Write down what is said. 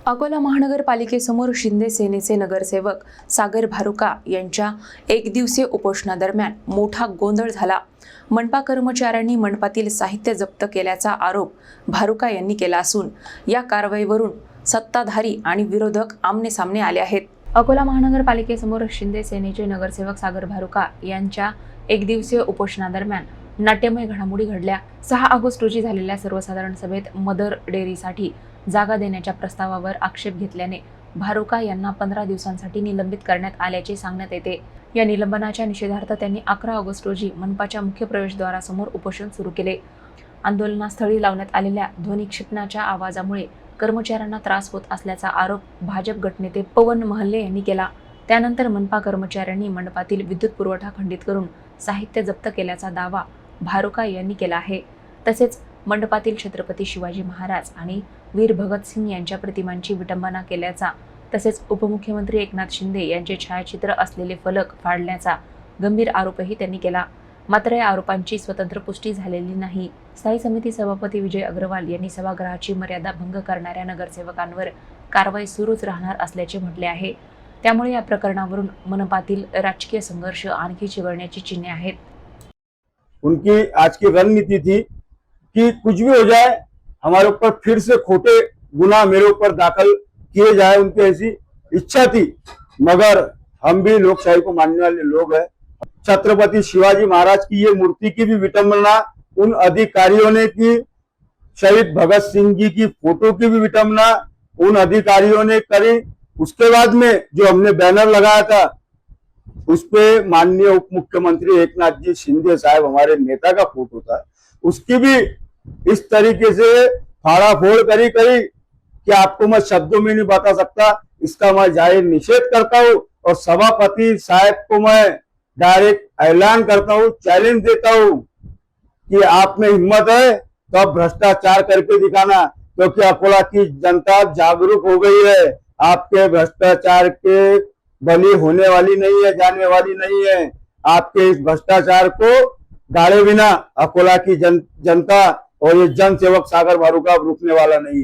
अकोला महानगरपालिकेसमोर शिंदे सेनेचे नगरसेवक सागर भारुका यांच्या एकदिवसीय उपोषणादरम्यान मोठा गोंधळ झाला। मनपा कर्मचाऱ्यांनी मनपातील साहित्य जप्त केल्याचा आरोप भारुका यांनी केला असून या कारवाईवरून सत्ताधारी आणि विरोधक आमने-सामने आले आहेत। अकोला महानगरपालिकेसमोर शिंदे सेनेचे नगरसेवक सागर भारुका यांच्या एकदिवसीय उपोषणादरम्यान नाट्यमय घडामोडी घडल्या। 6 ऑगस्ट रोजी झालेल्या सर्वसाधारण सभेत मदर डेअरीसाठी जागा देण्याच्या प्रस्तावावर आक्षेप घेतल्याने भारुका यांना 15 दिवसांसाठी निलंबित करण्यात आल्याचे सांगण्यात येते। या निलंबनाच्या निषेधार्थ त्यांनी 11 ऑगस्ट रोजी मनपाच्या मुख्य प्रवेशद्वारासमोर उपोषण सुरू केले। आंदोलनास्थळी लावण्यात आलेल्या ध्वनिक्षेपणाच्या आवाजामुळे कर्मचाऱ्यांना त्रास होत असल्याचा आरोप भाजप गटनेते पवन महल्ले यांनी केला। त्यानंतर मनपा कर्मचाऱ्यांनी मंडपातील विद्युत पुरवठा खंडित करून साहित्य जप्त केल्याचा दावा भारुका यांनी केला आहे। तसेच मंडपातील छत्रपती शिवाजी महाराज आणि वीर भगतसिंग यांच्या प्रतिमांची विटंबना केल्याचा तसेच उपमुख्यमंत्री एकनाथ शिंदे यांचे छायाचित्र असलेले फलक फाडल्याचा गंभीर आरोपही त्यांनी केला। मात्र या आरोपांची स्वतंत्र पुष्टी झालेली नाही। स्थायी समिती सभापती विजय अग्रवाल यांनी सभागृहाची मर्यादा भंग करणाऱ्या नगरसेवकांवर कारवाई सुरूच राहणार असल्याचे म्हटले आहे। त्यामुळे या प्रकरणावरून मनपातील राजकीय संघर्ष आणखी चिघळण्याची चिन्हे आहेत। उनकी आज की रणनीति थी कि कुछ भी हो जाए, हमारे ऊपर फिर से खोटे गुनाह मेरे ऊपर दाखिल किए जाए, उनकी ऐसी इच्छा थी। मगर हम भी लोकशाही को मानने वाले लोग हैं। छत्रपति शिवाजी महाराज की ये मूर्ति की भी विटंबना उन अधिकारियों ने की, शहीद भगत सिंह जी की फोटो की भी विटंबना उन अधिकारियों ने करी। उसके बाद में जो हमने बैनर लगाया था उस पे माननीय उप मुख्यमंत्री एकनाथ जी शिंदे साहब हमारे नेता का फोटो था, उसकी भी इस तरीके से फाड़ाफोड़ करी कि आपको मैं शब्दों में नहीं बता सकता। इसका मैं जाहिर निषेध करता हूं और सभापति साहब को मैं डायरेक्ट ऐलान करता हूं, चैलेंज देता हूं कि आप में हिम्मत है तो आप भ्रष्टाचार करके दिखाना, क्योंकि अकोला की जनता जागरूक हो गई है। आपके भ्रष्टाचार के बलि होने वाली नहीं है, जाने वाली नहीं है। आपके इस भ्रष्टाचार को गाड़े बिना अकोला की जनता और ये जन सेवक सागर भारुका रुकने वाला नहीं है।